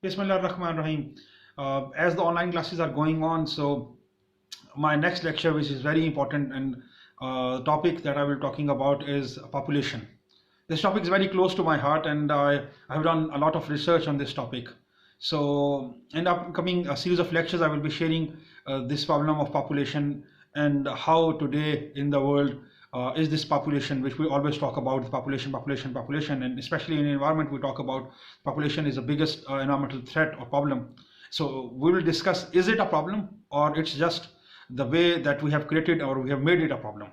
Bismillahir-Rahmanir-Rahim. As the online classes are going on, so my next lecture, which is very important, and the topic that I will be talking about is population. This topic is very close to my heart, and I have done a lot of research on this topic. So, in the upcoming series of lectures, I will be sharing this problem of population and how today in the world is this population, which we always talk about, population, and especially in the environment, we talk about population is the biggest environmental threat or problem. So we will discuss, is it a problem or it's just the way that we have created or we have made it a problem.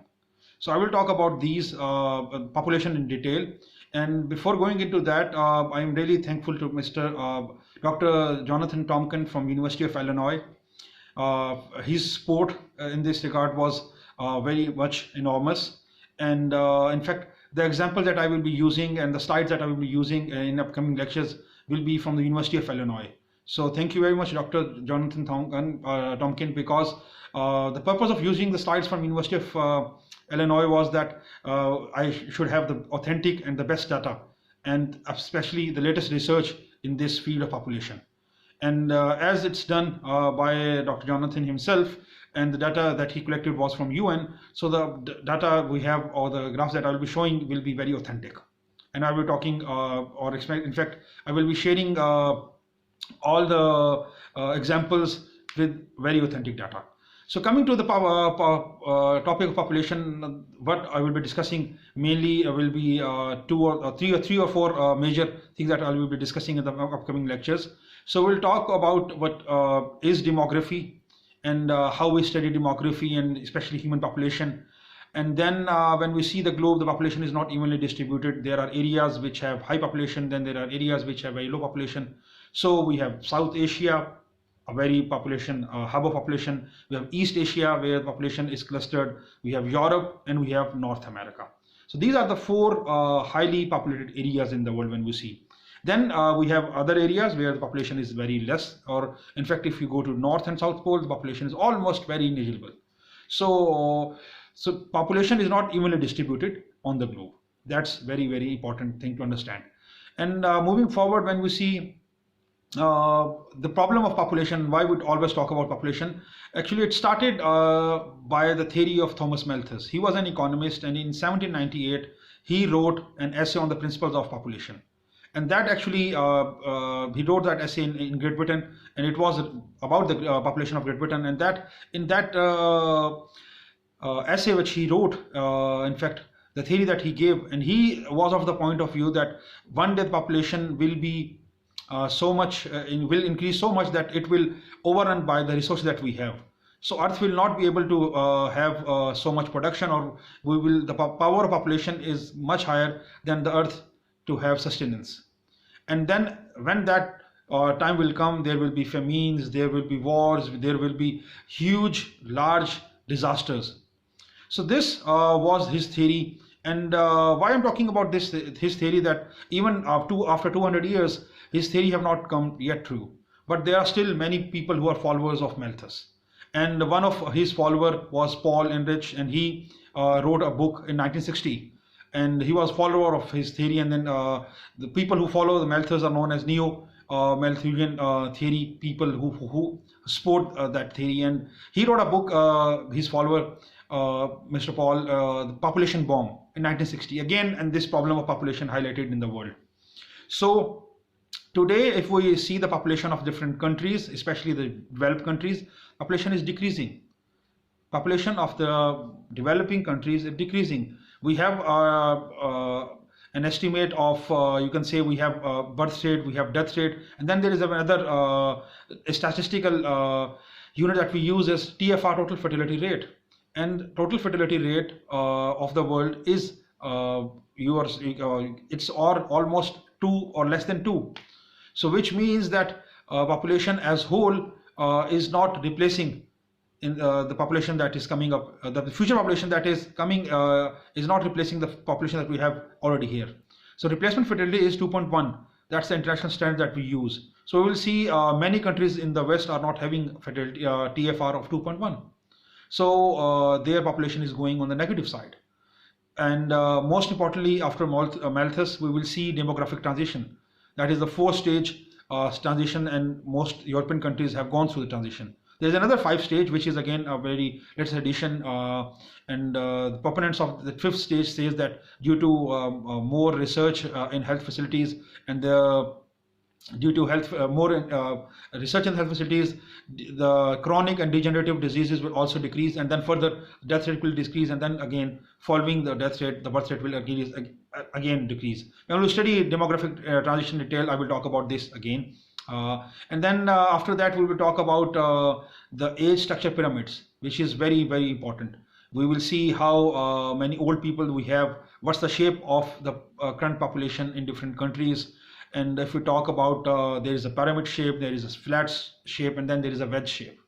So I will talk about these population in detail. And before going into that, I am really thankful to Dr. Jonathan Tompkin from University of Illinois. His support in this regard was very much enormous. And in fact, the example that I will be using and the slides that I will be using in upcoming lectures will be from the University of Illinois. So thank you very much, Dr. Jonathan Tompkin, because the purpose of using the slides from University of Illinois was that I should have the authentic and the best data, and especially the latest research in this field of population. And as it's done by Dr. Jonathan himself, and the data that he collected was from UN, so the data we have or the graphs that I will be showing will be very authentic. And I will be talking, in fact, I will be sharing all the examples with very authentic data. So coming to the topic of population, what I will be discussing mainly will be three or four major things that I will be discussing in the upcoming lectures. So we'll talk about what is demography and how we study demography and especially human population. And then when we see the globe, the population is not evenly distributed. There are areas which have high population, then there are areas which have very low population. So we have South Asia, a very population hub of population. We have East Asia, where the population is clustered. We have Europe, and we have North America. So these are the four highly populated areas in the world when we see. Then we have other areas where the population is very less, or in fact, if you go to North and South Pole, the population is almost very negligible. So population is not evenly distributed on the globe. That's very, very important thing to understand. And moving forward, when we see the problem of population, why we always talk about population, actually it started by the theory of Thomas Malthus. He was an economist, and in 1798 he wrote an essay on the principles of population. And that actually, he wrote that essay in Great Britain, and it was about the population of Great Britain. And that in that essay which he wrote, in fact, the theory that he gave, and he was of the point of view that one day the population will be will increase so much that it will overrun by the resources that we have. So Earth will not be able to have so much production, or the power of population is much higher than the Earth to have sustenance. And then when that time will come, there will be famines, there will be wars, there will be huge, large disasters. So this was his theory. And why I'm talking about this, his theory, that even after 200 years, his theory have not come yet true. But there are still many people who are followers of Malthus. And one of his followers was Paul Ehrlich, and he wrote a book in 1960. And he was follower of his theory. And then the people who follow the Malthus are known as neo-Malthusian theory people who support that theory. And he wrote a book, his follower, Mr. Paul, The Population Bomb in 1960. Again, and this problem of population highlighted in the world. So today, if we see the population of different countries, especially the developed countries, population is decreasing. Population of the developing countries is decreasing. We have an estimate of, you can say we have birth rate, we have death rate, and then there is another statistical unit that we use as TFR, total fertility rate. And total fertility rate of the world is it's almost 2 or less than 2. So which means that population as whole is not replacing in the population that is coming up. The future population that is coming is not replacing the population that we have already here. So replacement fertility is 2.1. That's the international standard that we use. So we will see many countries in the West are not having fertility TFR of 2.1. So their population is going on the negative side. And most importantly, after Malthus, we will see demographic transition. That is the fourth stage transition, and most European countries have gone through the transition. There's another 5 stage, which is again a very latest addition, and the proponents of the 5th stage says that due to more research in health facilities and due to more research in health facilities, the chronic and degenerative diseases will also decrease, and then further death rate will decrease, and then again following the death rate, the birth rate will again decrease. When we study demographic transition in detail, I will talk about this again. And then after that, we will talk about the age structure pyramids, which is very, very important. We will see how many old people we have, what's the shape of the current population in different countries. And if we talk about, there is a pyramid shape, there is a flat shape, and then there is a wedge shape.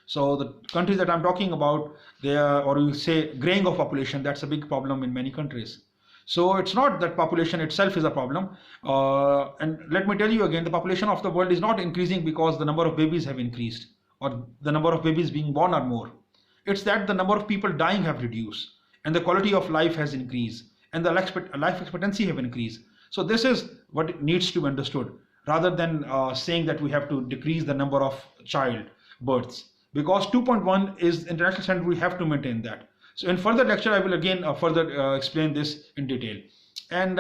So the countries that I'm talking about, they are, or we will say graying of population, that's a big problem in many countries. So it's not that population itself is a problem. And let me tell you again, the population of the world is not increasing because the number of babies have increased or the number of babies being born are more. It's that the number of people dying have reduced and the quality of life has increased and the life expectancy have increased. So this is what needs to be understood rather than saying that we have to decrease the number of child births, because 2.1 is international standard. We have to maintain that. So in further lecture, I will again further explain this in detail. And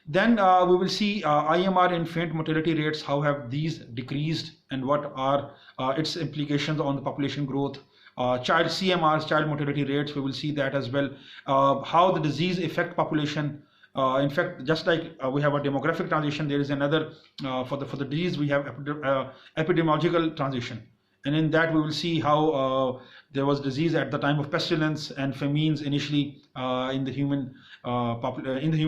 then we will see IMR infant mortality rates, how have these decreased and what are its implications on the population growth. Child CMRs, child mortality rates, we will see that as well. How the disease affect population. In fact, just like we have a demographic transition, there is another, for the disease, we have epidemiological transition. And in that, we will see how there was disease at the time of pestilence and famines initially in the human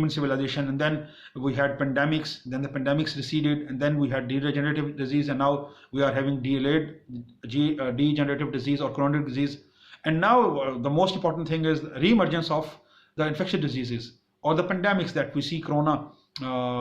civilization, and then we had pandemics. Then the pandemics receded, and then we had degenerative disease, and now we are having delayed degenerative disease or chronic disease. And now the most important thing is the re-emergence of the infectious diseases or the pandemics that we see. Corona,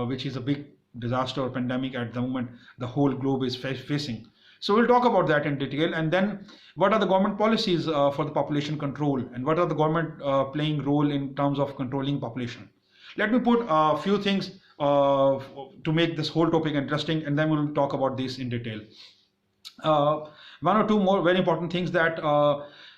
which is a big disaster or pandemic at the moment, the whole globe is facing. So we'll talk about that in detail, and then what are the government policies for the population control, and what are the government playing role in terms of controlling population. Let me put a few things to make this whole topic interesting, and then we'll talk about this in detail. One or two more very important things, that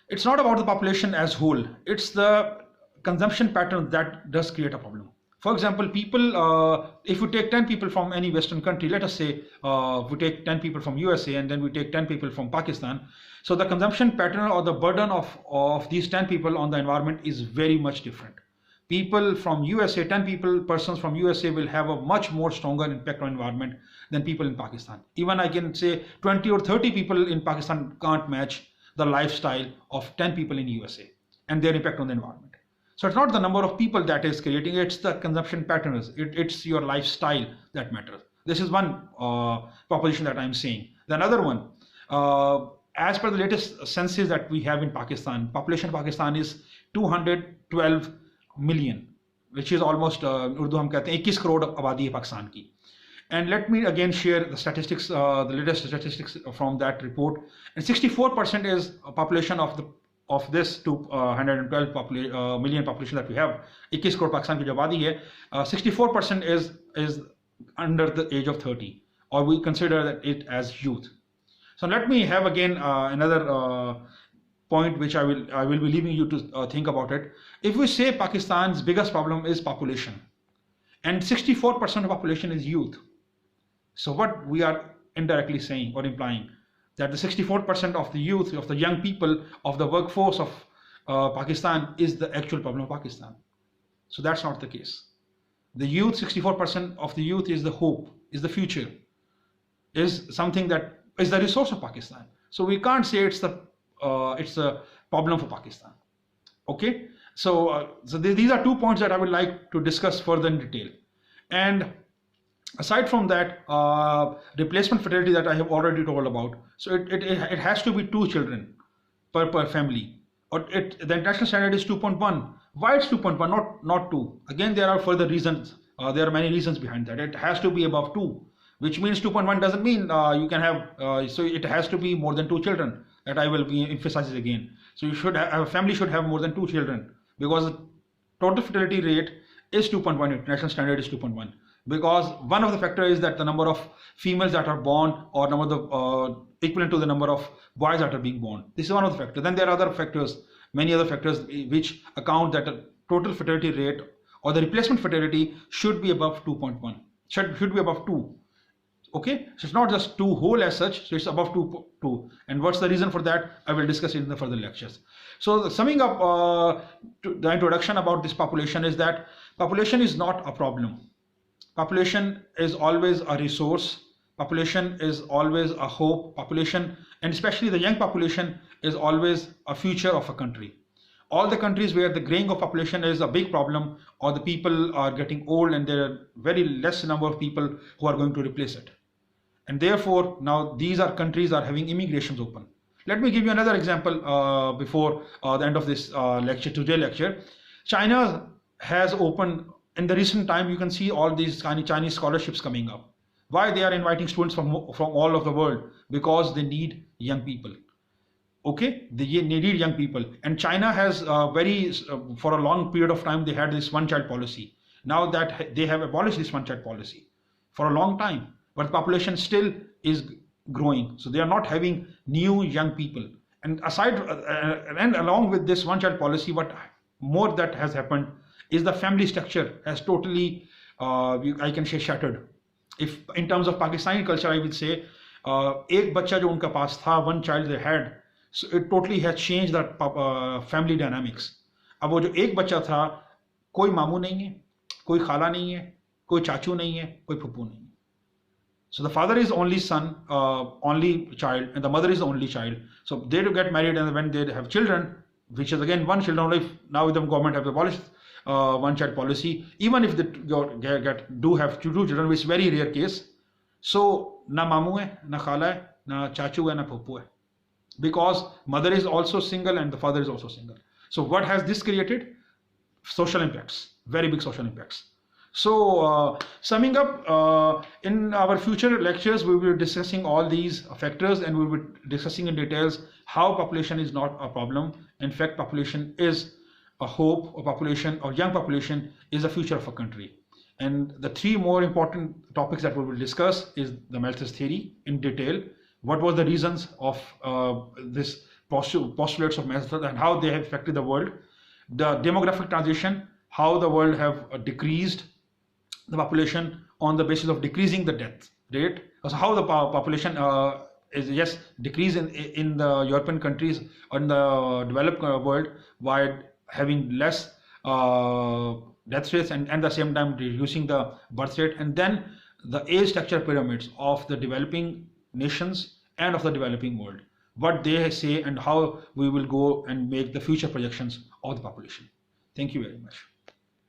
it's not about the population as whole, it's the consumption pattern that does create a problem. For example, people, if we take 10 people from any Western country, let us say we take 10 people from USA and then we take 10 people from Pakistan. So the consumption pattern or the burden of these 10 people on the environment is very much different. People from USA, 10 persons from USA will have a much more stronger impact on environment than people in Pakistan. Even I can say 20 or 30 people in Pakistan can't match the lifestyle of 10 people in USA and their impact on the environment. So it's not the number of people that is creating, it's the consumption patterns, it's your lifestyle that matters. This is one proposition that I'm saying. The another one, as per the latest census that we have in Pakistan, population of Pakistan is 212 million, which is almost, Urdu hum kehte hain 21 crore abadi hai Pakistan ki. And let me again share the statistics, the latest statistics from that report. And 64% is a population of this 212 million population that we have, 21 crore Pakistan ki jo abadi hai, 64% is under the age of 30, or we consider it as youth. So let me have again another point which I will be leaving you to think about it. If we say Pakistan's biggest problem is population, and 64% of population is youth, so what we are indirectly saying or implying, that the 64% of the youth, of the young people, of the workforce of Pakistan is the actual problem of Pakistan. So that's not the case. The youth, 64% of the youth is the hope, is the future, is something that is the resource of Pakistan. So we can't say it's a problem for Pakistan. Okay, so these are 2 points that I would like to discuss further in detail. And aside from that, replacement fertility that I have already told about, so it has to be 2 children per family, or the international standard is 2.1. Why it's 2.1, not 2? Again, there are further reasons. There are many reasons behind that. It has to be above 2, which means 2.1 doesn't mean you can have, so it has to be more than 2 children. That I will be emphasizing again. So you should have, a family should have more than 2 children, because the total fertility rate is 2.1, international standard is 2.1. because one of the factors is that the number of females that are born, or number of the equivalent to the number of boys that are being born. This is one of the factors. Then there are other factors, many other factors, which account that a total fertility rate or the replacement fertility should be above 2.1, should be above 2. Okay, so it's not just 2 whole as such, so it's above 2. And what's the reason for that? I will discuss it in the further lectures. So summing up the introduction about this population is that population is not a problem. Population is always a resource. Population is always a hope. Population, and especially the young population, is always a future of a country. All the countries where the graying of population is a big problem, or the people are getting old and there are very less number of people who are going to replace it. And therefore, now these are countries are having immigrations open. Let me give you another example before the end of this today lecture. China has opened, in the recent time, you can see all these Chinese scholarships coming up. Why? They are inviting students from all of the world, because they need young people. Okay, they need young people. And China has for a long period of time, they had this one-child policy. Now that they have abolished this one-child policy for a long time, but the population still is growing. So they are not having new young people. And and along with this one-child policy, what more that has happened is the family structure has totally, I can say, shattered. If in terms of Pakistani culture, I would say, एक बच्चा जो उनका पास था, one child they had, so it totally has changed that family dynamics. अब वो जो एक बच्चा था, कोई मामू नहीं है, कोई खाला नहीं है, कोई चाचू नहीं है, कोई फुप्पू नहीं है. So the father is only son, only child, and the mother is the only child. So they do get married, and when they have children, which is again one child only. Now the government have abolished one-child policy. Even if they do have two children, which is very rare case. So na mamu hai, na khala hai, na chachu hai, na phuppu hai, because mother is also single and the father is also single. So what has this created? Social impacts, very big social impacts. So summing up, in our future lectures, we will be discussing all these factors, and we will be discussing in details how population is not a problem. In fact, population is a hope, or population or young population is the future of a country. And the 3 more important topics that we will discuss is the Malthus theory in detail. What were the reasons of this postulates of Malthus and how they have affected the world? The demographic transition, how the world have decreased the population on the basis of decreasing the death rate. So how the population is decrease in the European countries or in the developed world by having less death rates, and at the same time reducing the birth rate. And then the age structure pyramids of the developing nations and of the developing world, what they say and how we will go and make the future projections of the population. Thank you very much.